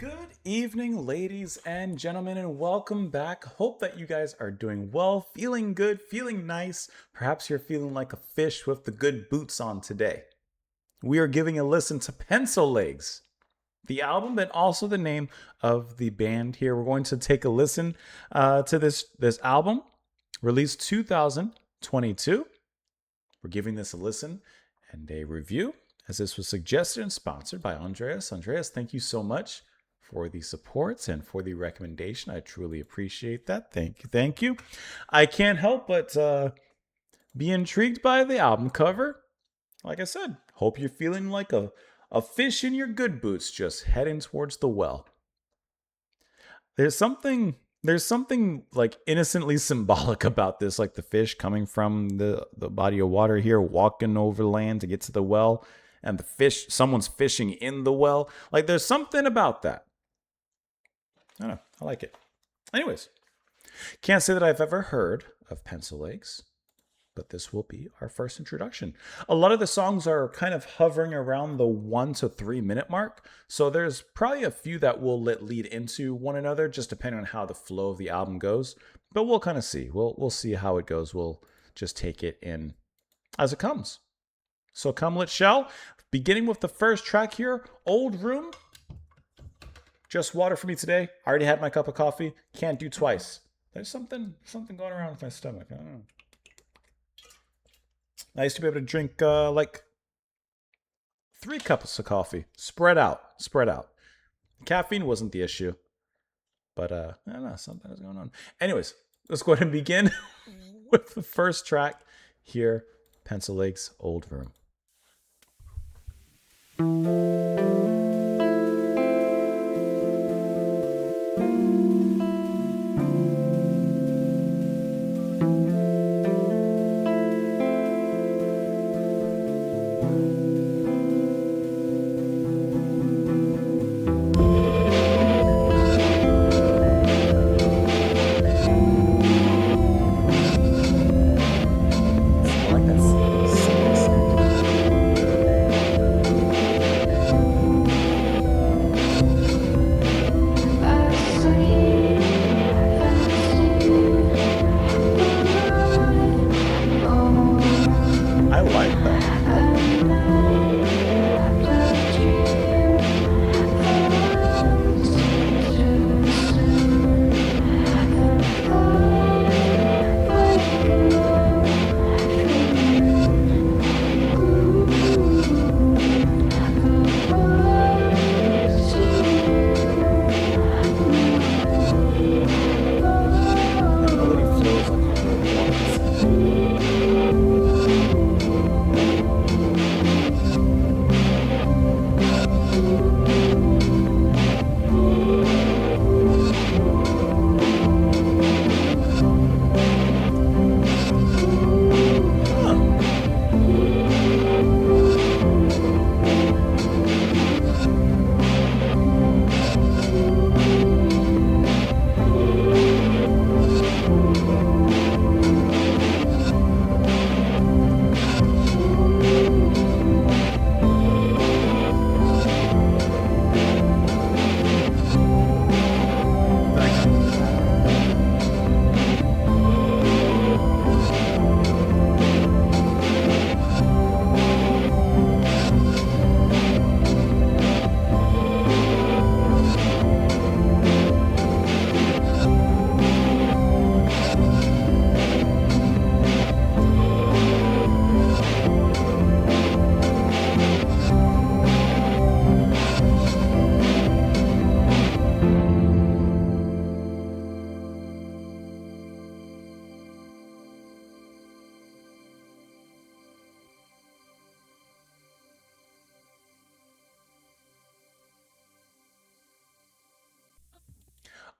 Good evening, ladies and gentlemen, and welcome back. Hope that you guys are doing well, feeling good, feeling nice. Perhaps you're feeling like a fish with the good boots on today. We are giving a listen to Pencil Legs, the album, and also the name of the band here. We're going to take a listen to this album, released 2022. We're giving this a listen and a review, as this was suggested and sponsored by Andreas. Andreas, thank you so much for the support and for the recommendation. I truly appreciate that. Thank you. Thank you. I can't help but be intrigued by the album cover. Like I said, hope you're feeling like a fish in your good boots just heading towards the well. There's something like innocently symbolic about this, like the fish coming from the body of water here, walking over land to get to the well, and the fish, someone's fishing in the well. Like there's something about that. I don't know. I like it. Anyways, can't say that I've ever heard of Pencil Legs, but this will be our first introduction. A lot of the songs are kind of hovering around the 1 to 3 minute mark, so there's probably a few that will lead into one another, just depending on how the flow of the album goes. But we'll kind of see. We'll see how it goes. We'll just take it in as it comes. So come, let's shall. Beginning with the first track here, Old Room. Just water for me today. I already had my cup of coffee. Can't do twice. There's something going around with my stomach. I don't know. I used to be able to drink like 3 cups of coffee, spread out. Caffeine wasn't the issue, but I don't know, something is going on. Anyways, let's go ahead and begin with the first track here, Pencil Legs, Old Room. I like that. The melody flows like a water.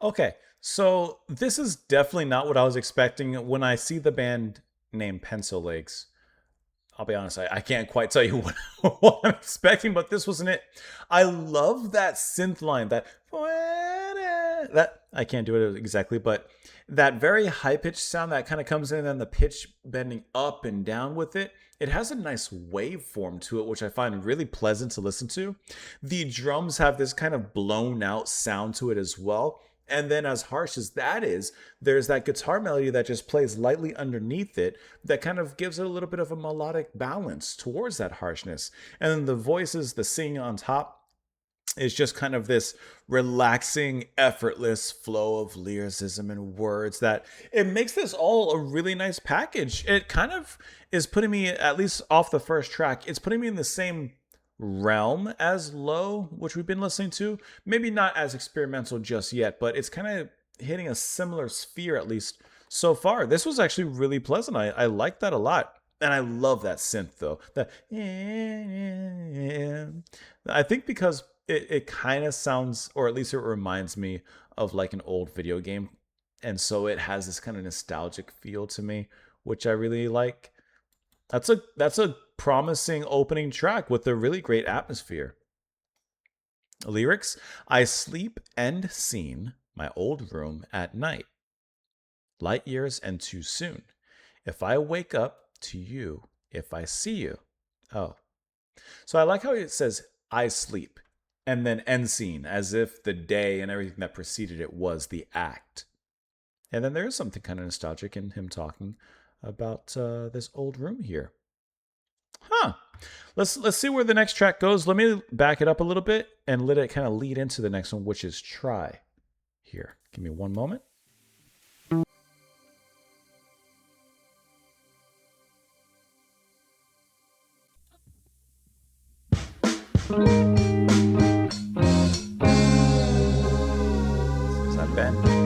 Okay, so this is definitely not what I was expecting when I see the band name Pencil Legs. I'll be honest, I can't quite tell you what I'm expecting, but this wasn't it. I love that synth line, that that I can't do it exactly, but that very high pitched sound that kind of comes in and the pitch bending up and down with it, it has a nice waveform to it, which I find really pleasant to listen to. The drums have this kind of blown out sound to it as well. And then, as harsh as that is, there's that guitar melody that just plays lightly underneath it that kind of gives it a little bit of a melodic balance towards that harshness. And then the voices, the singing on top, is just kind of this relaxing, effortless flow of lyricism and words that it makes this all a really nice package. It kind of is putting me, at least off the first track, it's putting me in the same realm as Low, which we've been listening to. Maybe not as experimental just yet, but it's kind of hitting a similar sphere, at least so far. This was actually really pleasant. I like that a lot. And I love that synth though. That I think because it kind of sounds, or at least it reminds me of like an old video game. And so it has this kind of nostalgic feel to me, which I really like. That's a promising opening track with a really great atmosphere. Lyrics: I sleep and scene my old room at night. Light years and too soon. If I wake up to you, if I see you. Oh. So I like how it says I sleep and then end scene, as if the day and everything that preceded it was the act. And then there is something kind of nostalgic in him talking about this old room here. Huh. Let's see where the next track goes. Let me back it up a little bit and let it kind of lead into the next one, which is Try. Here, give me one moment. Is that Ben?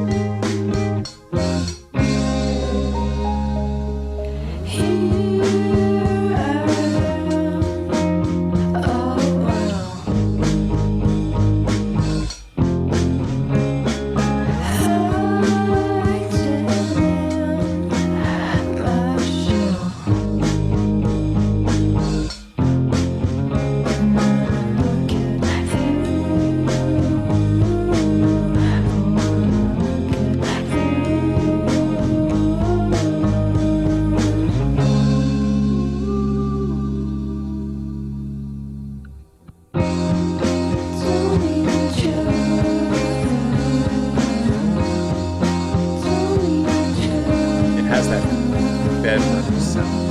It has that bedroom sound.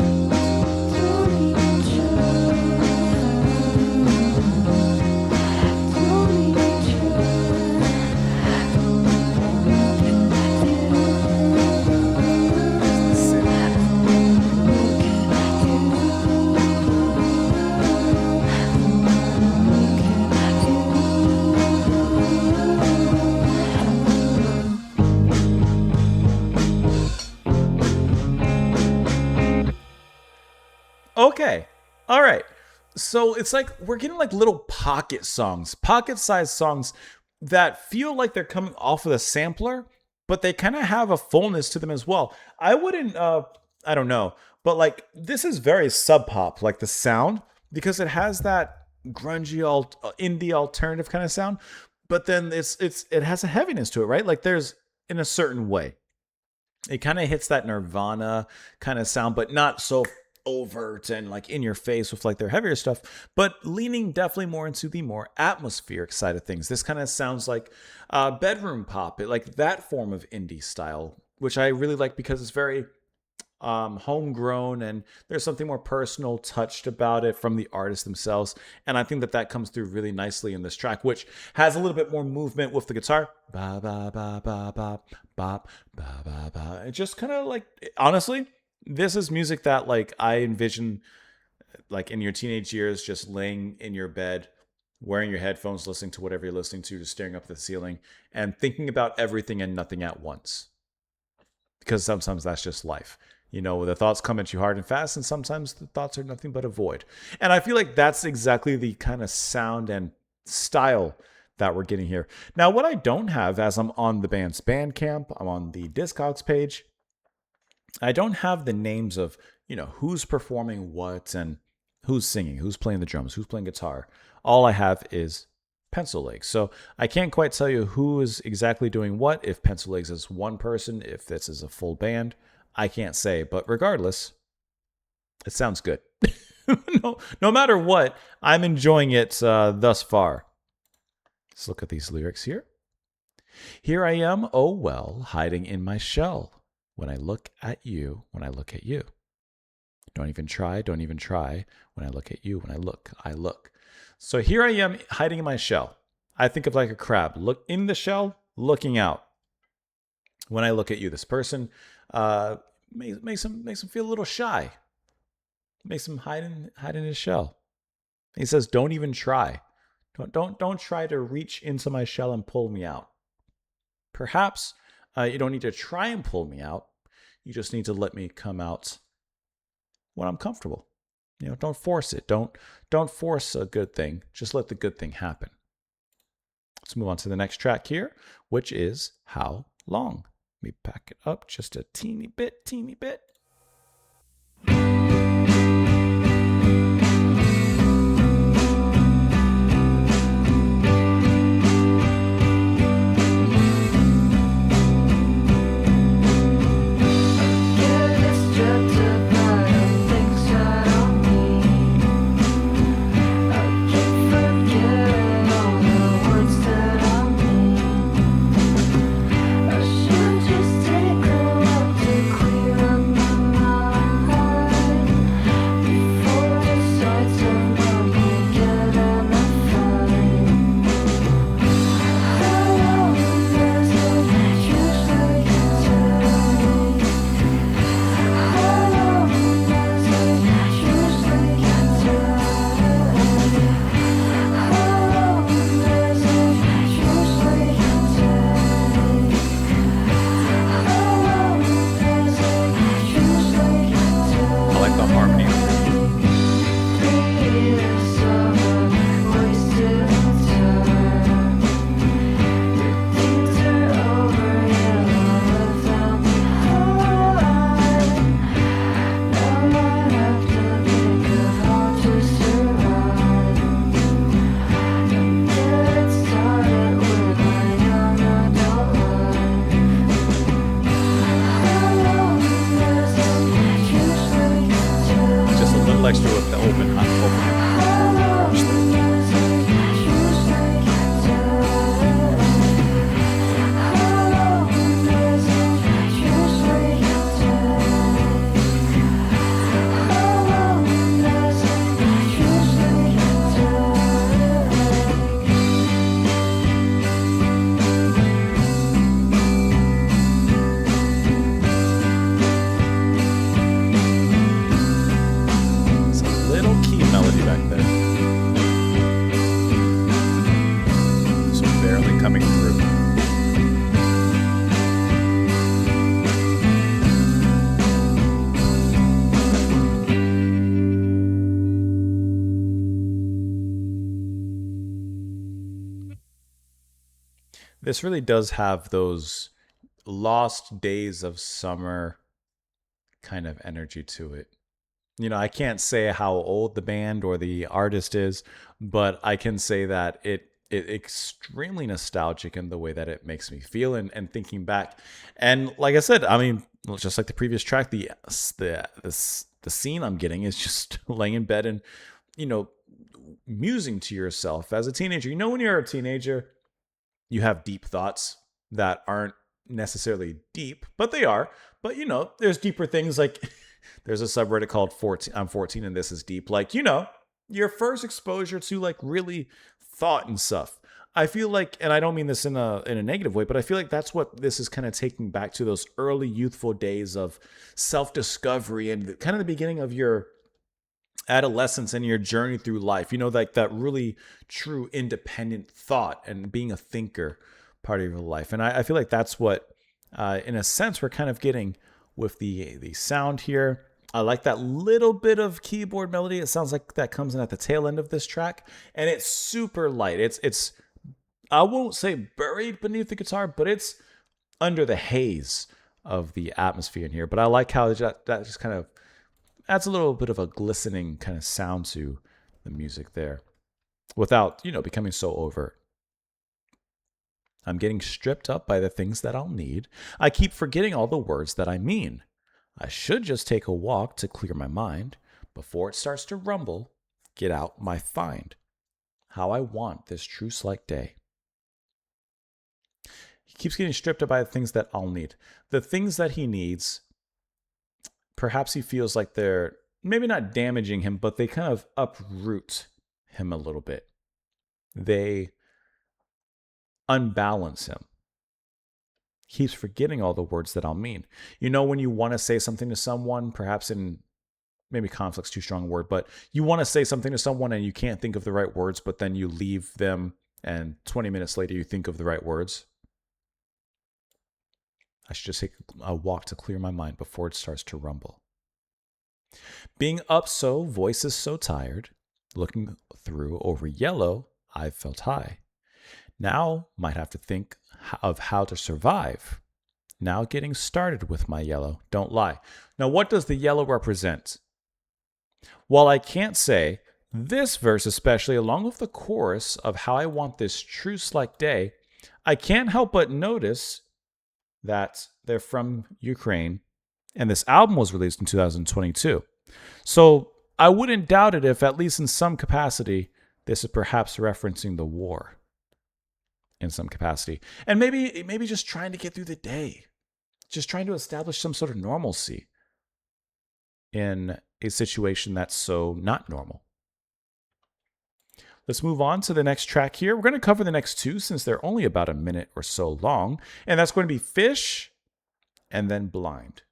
Okay. All right. So it's like we're getting like little pocket songs, pocket sized songs that feel like they're coming off of the sampler, but they kind of have a fullness to them as well. I wouldn't, I don't know, but like this is very sub pop, like the sound, because it has that grungy indie alternative kind of sound, but then it has a heaviness to it, right? Like there's in a certain way. It kind of hits that Nirvana kind of sound, but not so overt and like in your face with like their heavier stuff, but leaning definitely more into the more atmospheric side of things. This kind of sounds like bedroom pop, like that form of indie style, which I really like because it's very homegrown and there's something more personal touched about it from the artists themselves. And I think that comes through really nicely in this track, which has a little bit more movement with the guitar. Ba ba ba ba ba ba ba ba ba. It just kind of like, honestly, this is music that like I envision like in your teenage years, just laying in your bed, wearing your headphones, listening to whatever you're listening to, just staring up at the ceiling and thinking about everything and nothing at once. Because sometimes that's just life. You know, the thoughts come at you hard and fast, and sometimes the thoughts are nothing but a void. And I feel like that's exactly the kind of sound and style that we're getting here. Now, what I don't have, as I'm on the band's Bandcamp, I'm on the Discogs page, I don't have the names of, you know, who's performing what and who's singing, who's playing the drums, who's playing guitar. All I have is Pencil Legs. So I can't quite tell you who is exactly doing what, if Pencil Legs is one person, if this is a full band. I can't say, but regardless, it sounds good. No matter what, I'm enjoying it thus far. Let's look at these lyrics here. Here I am, oh well, hiding in my shell. When I look at you, when I look at you. Don't even try, don't even try. When I look at you, when I look. So here I am hiding in my shell. I think of like a crab. Look in the shell, looking out. When I look at you, this person makes him feel a little shy. Makes him hide in his shell. He says, "Don't even try. Don't try to reach into my shell and pull me out." Perhaps you don't need to try and pull me out. You just need to let me come out when I'm comfortable. Don't force it. Don't force a good thing. Just let the good thing happen. Let's move on to the next track here, which is How Long. Let me back it up just a teeny bit. Extra with the open. This really does have those lost days of summer kind of energy to it. I can't say how old the band or the artist is, but I can say that it extremely nostalgic in the way that it makes me feel, and thinking back. And like I said, I mean, just like the previous track, the scene I'm getting is just laying in bed and, musing to yourself as a teenager. When you're a teenager, you have deep thoughts that aren't necessarily deep, but they are. But, there's deeper things, like there's a subreddit called 14, I'm 14 and this is deep. Like, your first exposure to like really thought and stuff. I feel like, and I don't mean this in a negative way, but I feel like that's what this is kind of taking back to, those early youthful days of self-discovery and kind of the beginning of your adolescence and your journey through life, like that really true independent thought and being a thinker part of your life. And I feel like that's what, in a sense, we're kind of getting with the sound here. I like that little bit of keyboard melody. It sounds like that comes in at the tail end of this track, and it's super light. It's I won't say buried beneath the guitar, but it's under the haze of the atmosphere in here. But I like how that just kind of adds a little bit of a glistening kind of sound to the music there, without becoming so overt. I'm getting stripped up by the things that I'll need. I keep forgetting all the words that I mean. I should just take a walk to clear my mind. Before it starts to rumble, get out my find. How I want this truce-like day. He keeps getting stripped up by the things that I'll need. The things that he needs, perhaps he feels like they're maybe not damaging him, but they kind of uproot him a little bit. They unbalance him. He's forgetting all the words that I'll mean. You know, when you want to say something to someone, perhaps in maybe conflict's too strong a word, but you want to say something to someone and you can't think of the right words, but then you leave them and 20 minutes later you think of the right words. I should just take a walk to clear my mind before it starts to rumble. Being up so, voices so tired, looking through over yellow, I felt high. Now might have to think of how to survive. Now getting started with my yellow, don't lie. Now what does the yellow represent? While I can't say, this verse especially, along with the chorus of how I want this truce-like day, I can't help but notice that they're from Ukraine, and this album was released in 2022. So I wouldn't doubt it if, at least in some capacity, this is perhaps referencing the war in some capacity. And maybe just trying to get through the day, just trying to establish some sort of normalcy in a situation that's so not normal. Let's move on to the next track here. We're going to cover the next two since they're only about a minute or so long. And that's going to be Fish and then Blind.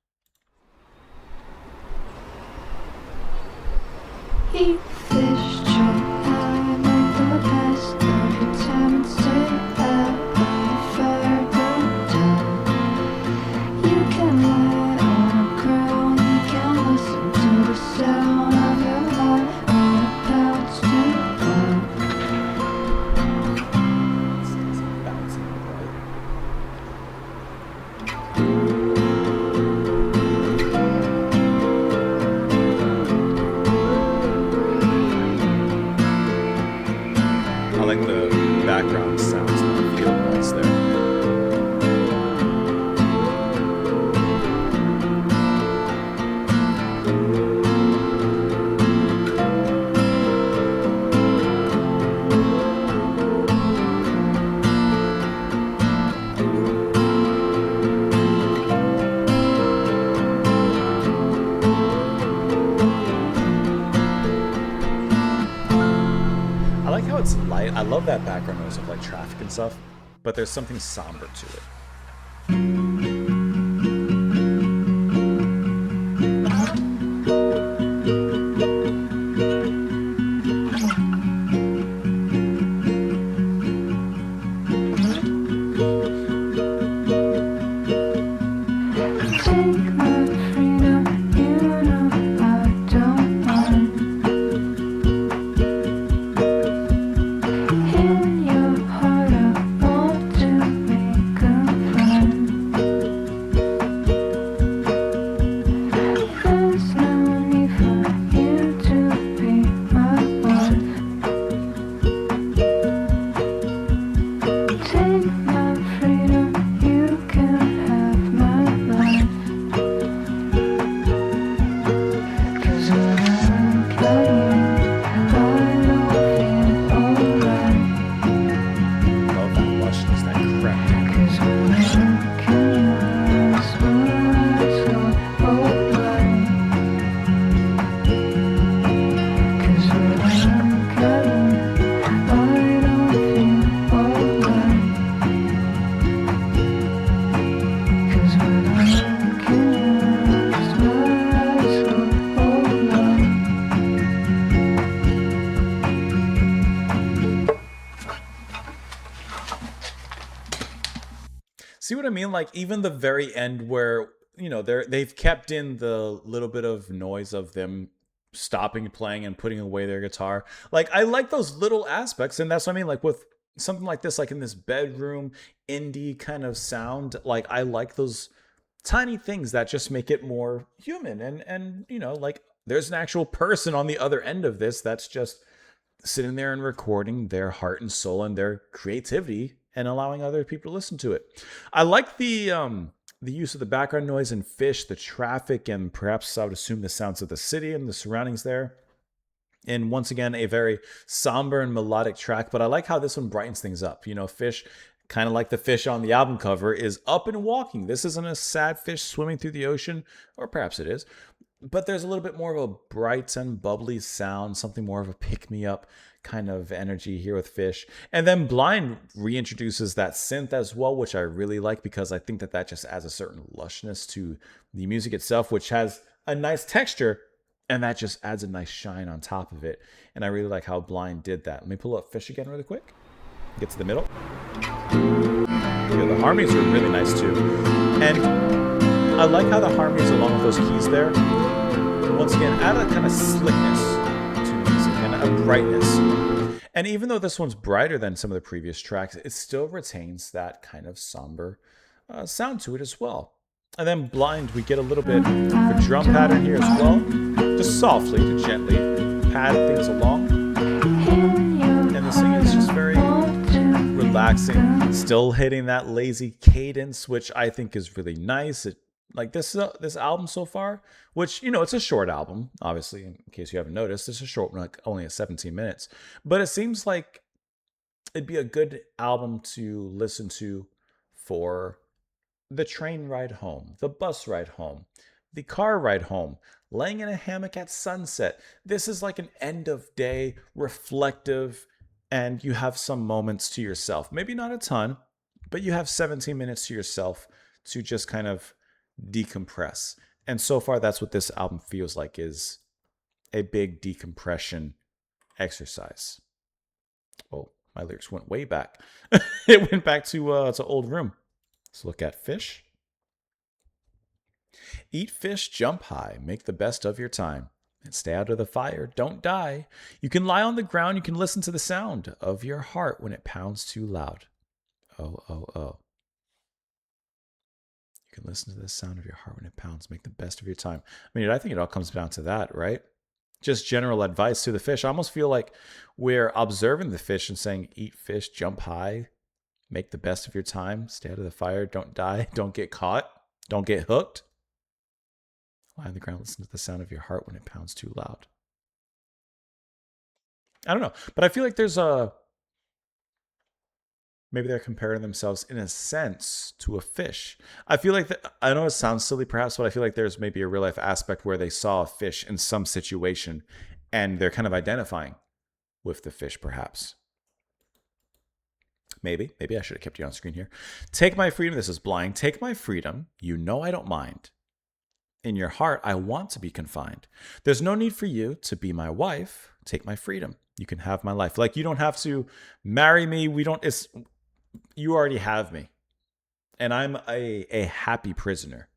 Eat fish, try make the best of your time and stay out when the fire goes down. You can lie on the ground, you can listen to the sound of your heart when it pounds to ground. I like the background sounds and the field noise there. I like how it's light. I love that background noise of like traffic and stuff, but there's something somber to it. Take my freedom, you know I don't mind. In your heart I want to make a friend. There's no need for you to be my wife. Take my freedom, you can have my life. 'Cause when I look at you, I don't feel alright. Love that lushness, that crap. 'Cause when I look in your eyes, my eyes go alright. 'Cause when I look at you, I don't feel alright. 'Cause when I look in your eyes, my eyes go alright. See what I mean? Like even the very end where, you know, they've kept in the little bit of noise of them stopping playing and putting away their guitar. Like I like those little aspects, and that's what I mean. Like with something like this, like in this bedroom indie kind of sound, like I like those tiny things that just make it more human. And you know, like there's an actual person on the other end of this that's just sitting there and recording their heart and soul and their creativity and allowing other people to listen to it. I like the use of the background noise and fish, the traffic, and perhaps I would assume the sounds of the city and the surroundings there. And once again, a very somber and melodic track, but I like how this one brightens things up. You know, fish, kind of like the fish on the album cover, is up and walking. This isn't a sad fish swimming through the ocean, or perhaps it is, but there's a little bit more of a bright and bubbly sound, something more of a pick-me-up kind of energy here with Fish. And then Blind reintroduces that synth as well, which I really like because I think that just adds a certain lushness to the music itself, which has a nice texture, and that just adds a nice shine on top of it. And I really like how Blind did that. Let me pull up Fish again really quick. Get to the middle. Yeah, the harmonies are really nice too. And I like how the harmonies along with those keys there, once again, add a kind of slickness to the music and a brightness. And even though this one's brighter than some of the previous tracks, it still retains that kind of somber sound to it as well. And then Blind, we get a little bit of a drum pattern here as well, just softly to gently pad things along. And the singing is just very relaxing, still hitting that lazy cadence, which I think is really nice. Like this album so far, which, you know, it's a short album, obviously, in case you haven't noticed. It's a short one, like only 17 minutes. But it seems like it'd be a good album to listen to for the train ride home, the bus ride home, the car ride home, laying in a hammock at sunset. This is like an end of day, reflective, and you have some moments to yourself. Maybe not a ton, but you have 17 minutes to yourself to just kind of decompress. And so far, that's what this album feels like, is a big decompression exercise. Oh, my lyrics went way back. It went back to old room. Let's look at Fish. Eat fish, jump high, make the best of your time, and stay out of the fire, don't die. You can lie on the ground, you can listen to the sound of your heart when it pounds too loud. Oh, oh, oh. You can listen to the sound of your heart when it pounds, make the best of your time. I mean, I think it all comes down to that, right? Just general advice to the fish. I almost feel like we're observing the fish and saying, eat fish, jump high, make the best of your time, stay out of the fire, don't die, don't get caught, don't get hooked. Lie on the ground, listen to the sound of your heart when it pounds too loud. I don't know, but I feel like there's maybe they're comparing themselves in a sense to a fish. I feel like I know it sounds silly perhaps, but I feel like there's maybe a real life aspect where they saw a fish in some situation and they're kind of identifying with the fish perhaps. Maybe I should have kept you on screen here. Take my freedom. This is Blind. Take my freedom. You know I don't mind. In your heart, I want to be confined. There's no need for you to be my wife. Take my freedom. You can have my life. Like, you don't have to marry me. You already have me. And I'm a happy prisoner.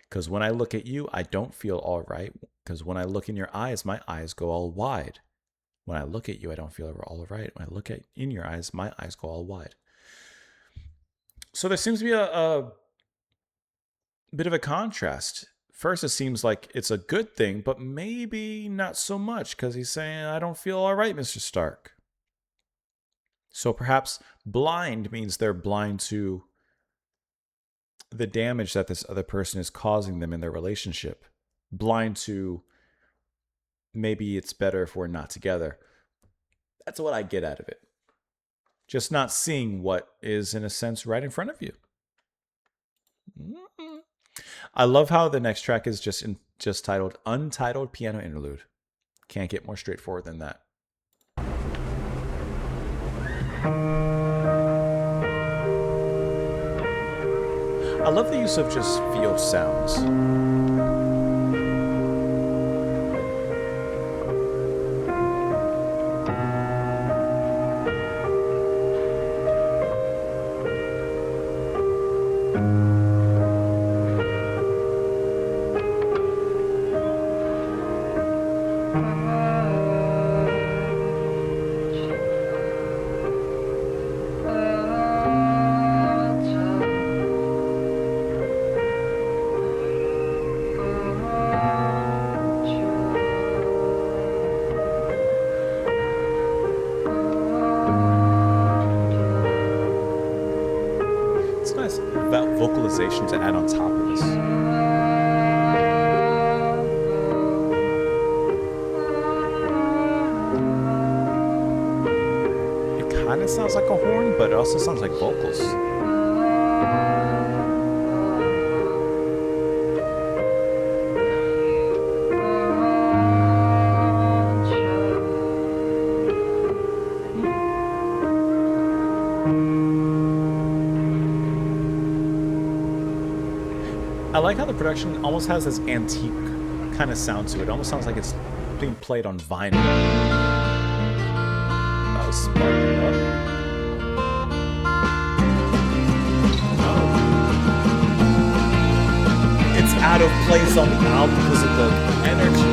Because when I look at you, I don't feel all right. Because when I look in your eyes, my eyes go all wide. When I look at you, I don't feel all right. When I look in your eyes, my eyes go all wide. So there seems to be a bit of a contrast. First, it seems like it's a good thing, but maybe not so much, because he's saying, I don't feel all right, Mr. Stark. So perhaps blind means they're blind to the damage that this other person is causing them in their relationship. Blind to maybe it's better if we're not together. That's what I get out of it. Just not seeing what is, in a sense, right in front of you. I love how the next track is just titled Untitled Piano Interlude. Can't get more straightforward than that. I love the use of just field sounds. It's nice vocalization to add on top of this. It kind of sounds like a horn, but it also sounds like vocals. I like how the production almost has this antique kind of sound to it. It almost sounds like it's being played on vinyl. That was sparking up. It's out of place on the album because of the energy.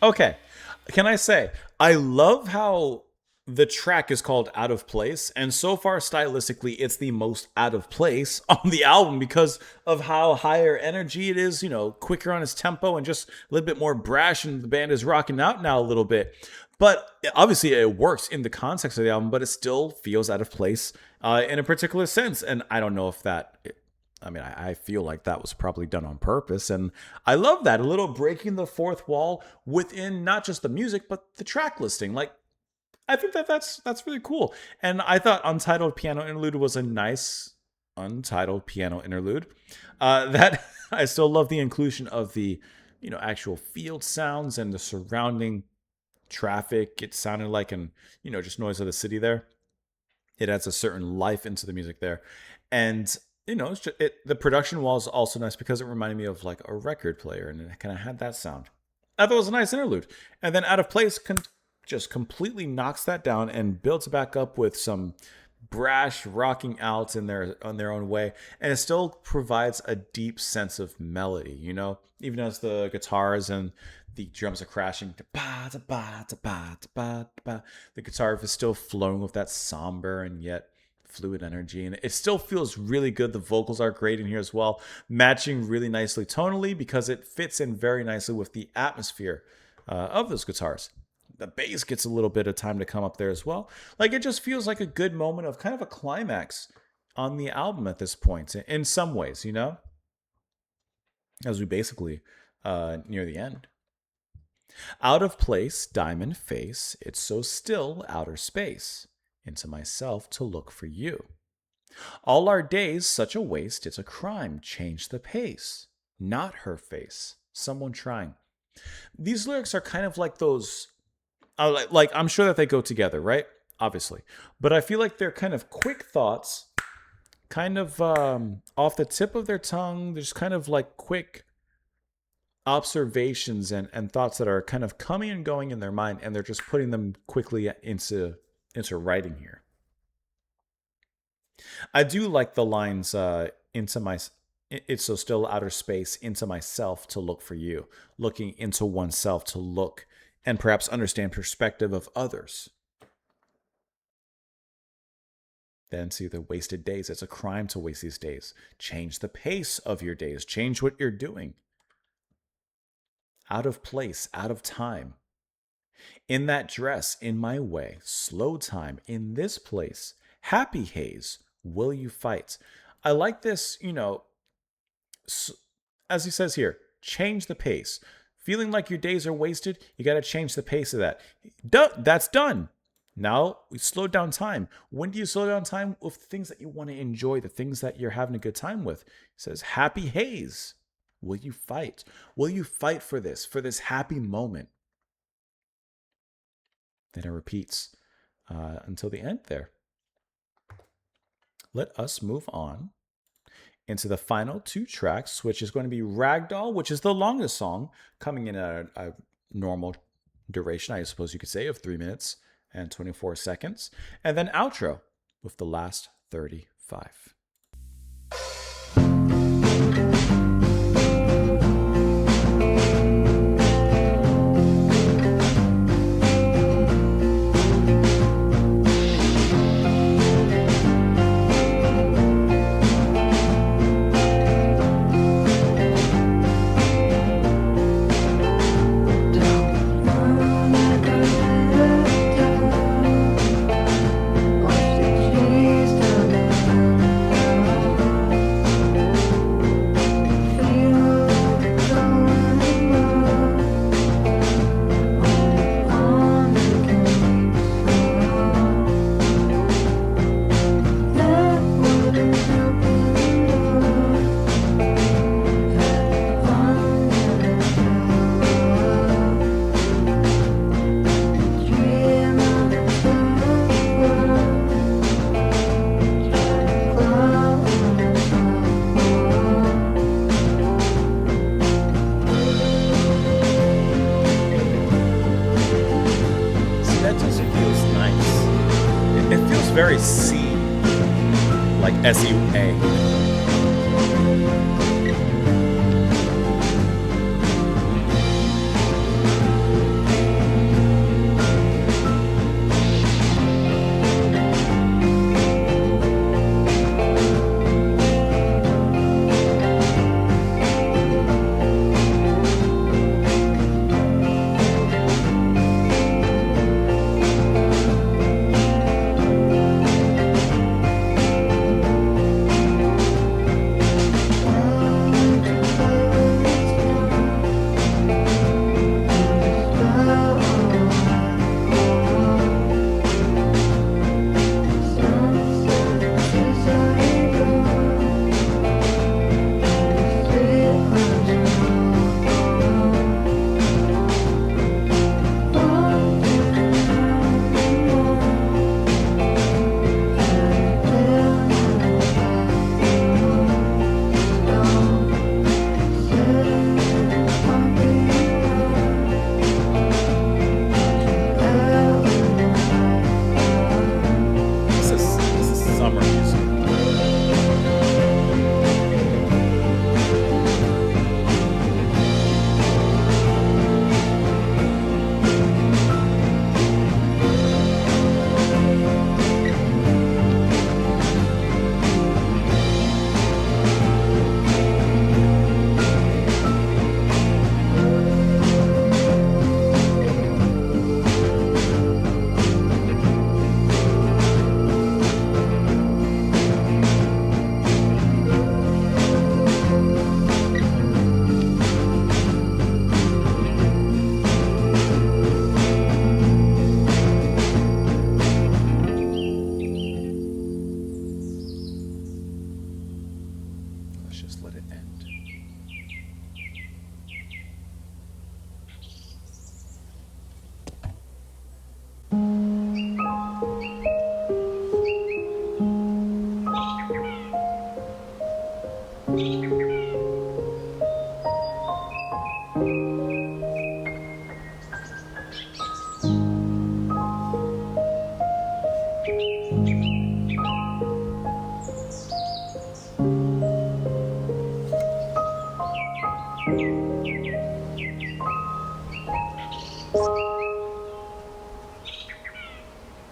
Okay. Can I say, I love how the track is called Out of Place, and so far stylistically, it's the most out of place on the album because of how higher energy it is, quicker on its tempo and just a little bit more brash, and the band is rocking out now a little bit. But obviously, it works in the context of the album, but it still feels out of place in a particular sense, and I don't know if that. I feel like that was probably done on purpose. And I love that. A little breaking the fourth wall within not just the music, but the track listing. Like, I think that's really cool. And I thought Untitled Piano Interlude was a nice untitled piano interlude. That I still love the inclusion of the, actual field sounds and the surrounding traffic. It sounded like just noise of the city there. It adds a certain life into the music there. And the production was also nice because it reminded me of like a record player, and it kind of had that sound. I thought it was a nice interlude. And then Out of Place just completely knocks that down and builds it back up with some brash rocking outs on their own way, and it still provides a deep sense of melody. Even as the guitars and the drums are crashing, the guitar is still flowing with that somber and yet fluid energy, and it still feels really good. The vocals are great in here as well, matching really nicely tonally because it fits in very nicely with the atmosphere of those guitars. the bass gets a little bit of time to come up there as well. Like, it just feels like a good moment of kind of a climax on the album at this point, in some ways, you know, as we basically near the end. Out of place, diamond face, it's so still, outer space, into myself to look for you. All our days, such a waste, it's a crime, change the pace. Not her face, someone trying. These lyrics are kind of like those, like I'm sure that they go together, right? Obviously. But I feel like they're kind of quick thoughts, kind of off the tip of their tongue. There's kind of like quick observations and thoughts that are kind of coming and going in their mind, and they're just putting them quickly into writing here. I do like the lines into my it's so still outer space, into myself to look for you, looking into oneself to look and perhaps understand perspective of others. Then see the wasted days. It's a crime to waste these days. Change the pace of your days. Change what you're doing. Out of place, out of time. In that dress, in my way, slow time, in this place, happy haze, will you fight? I like this, you know, as he says here, change the pace. Feeling like your days are wasted, you got to change the pace of that. That's done. Now we slow down time. When do you slow down time? With things that you want to enjoy, the things that you're having a good time with. He says, happy haze. Will you fight? Will you fight for this happy moment? Then it repeats until the end there. Let us move on into the final two tracks, which is going to be Ragdoll, which is the longest song, coming in at a normal duration, I suppose you could say, of 3 minutes and 24 seconds. And then Outro with the last 35. Very C, like SUA.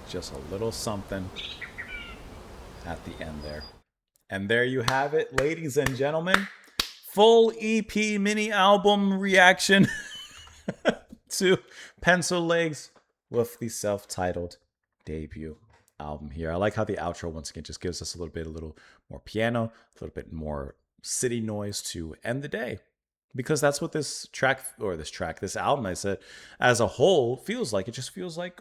Just a little something at the end there. And there you have it, ladies and gentlemen. Full EP mini album reaction to Pencil Legs with the self-titled debut album here. I like how the outro once again just gives us a little more piano, a little bit more city noise to end the day. Because that's what this album, I said, as a whole feels like. It just feels like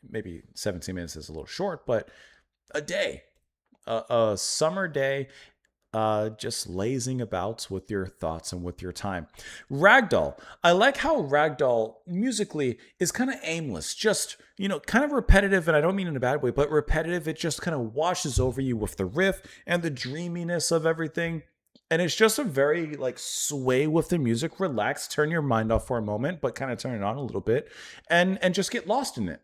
maybe 17 minutes is a little short, but a day, a summer day, just lazing about with your thoughts and with your time. Ragdoll. I like how Ragdoll musically is kind of aimless, just, kind of repetitive, and I don't mean in a bad way, but repetitive. It just kind of washes over you with the riff and the dreaminess of everything. And it's just a very sway with the music, relax, turn your mind off for a moment, but kind of turn it on a little bit and just get lost in it.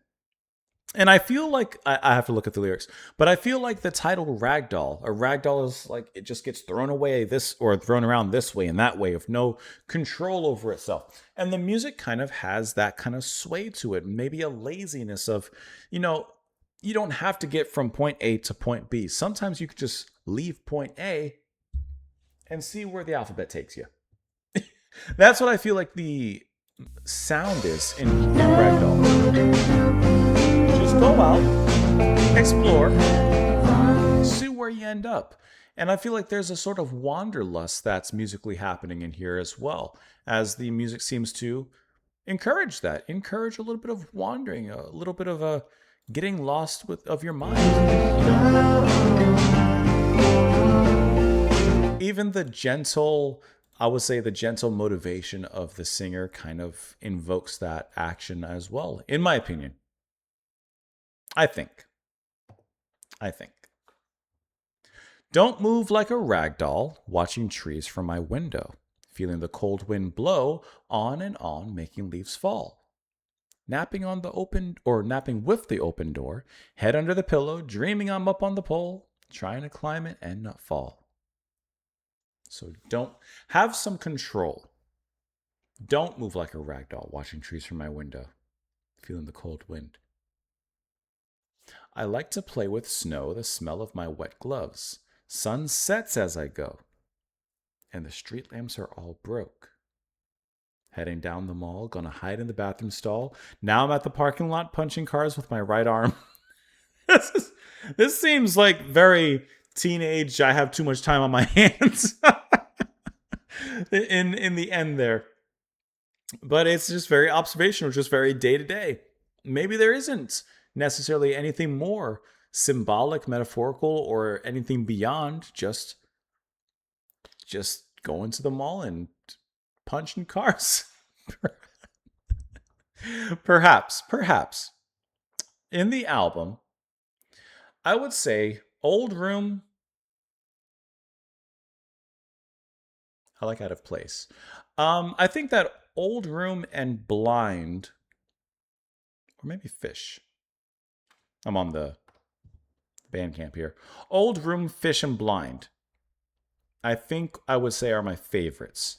And I feel like I have to look at the lyrics, but I feel like the title Ragdoll, a ragdoll is it just gets thrown away thrown around this way and that way with no control over itself. And the music kind of has that kind of sway to it, maybe a laziness of, you don't have to get from point A to point B. Sometimes you could just leave point A and see where the alphabet takes you. That's what I feel like the sound is in Ragdoll. Just go out, explore, see where you end up. And I feel like there's a sort of wanderlust that's musically happening in here as well, as the music seems to encourage that. Encourage a little bit of wandering, a little bit of a getting lost of your mind. Even the gentle motivation of the singer kind of invokes that action as well, in my opinion. I think. Don't move like a rag doll, watching trees from my window, feeling the cold wind blow on and on, making leaves fall. Napping with the open door, head under the pillow, dreaming I'm up on the pole, trying to climb it and not fall. So don't have some control. Don't move like a rag doll, watching trees from my window, feeling the cold wind. I like to play with snow, the smell of my wet gloves. Sun sets as I go, and the street lamps are all broke. Heading down the mall, gonna hide in the bathroom stall. Now I'm at the parking lot punching cars with my right arm. This seems like very teenage, I have too much time on my hands in the end there. But it's just very observational, just very day to day. Maybe there isn't necessarily anything more symbolic, metaphorical, or anything beyond just going to the mall and punching cars. Perhaps. In the album, I would say Old Room, I like Out of Place. I think that Old Room and Blind, or maybe Fish. I'm on the Bandcamp here. Old Room, Fish, and Blind, I think I would say are my favorites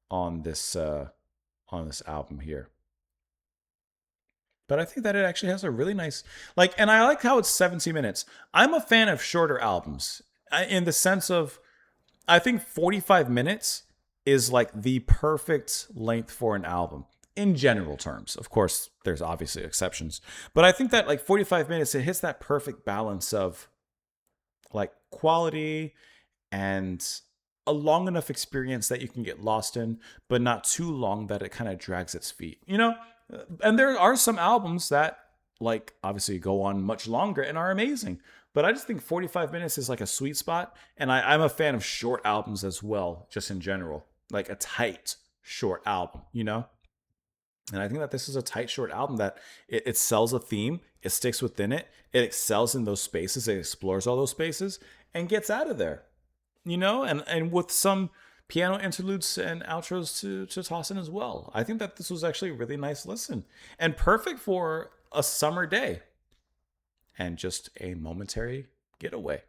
on this album here. But I think that it actually has a really nice, and I like how it's 17 minutes. I'm a fan of shorter albums in the sense of, I think 45 minutes is the perfect length for an album in general terms. Of course, there's obviously exceptions, but I think that 45 minutes, it hits that perfect balance of quality and a long enough experience that you can get lost in, but not too long that it kind of drags its feet, And there are some albums that obviously go on much longer and are amazing, but I just think 45 minutes is a sweet spot. And I'm a fan of short albums as well, just in general, a tight short album, And I think that this is a tight short album that it sells a theme, it sticks within it, it excels in those spaces, it explores all those spaces and gets out of there, and with some piano interludes and outros to toss in as well. I think that this was actually a really nice listen and perfect for a summer day and just a momentary getaway.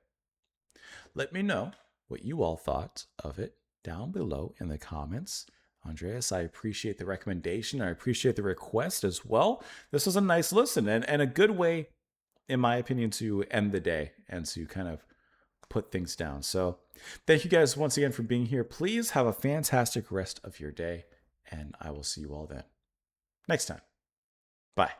Let me know what you all thought of it down below in the comments. Andreas, I appreciate the recommendation. I appreciate the request as well. This was a nice listen and a good way in my opinion, to end the day and to kind of put things down. So thank you guys once again for being here. Please have a fantastic rest of your day, and I will see you all then next time. Bye.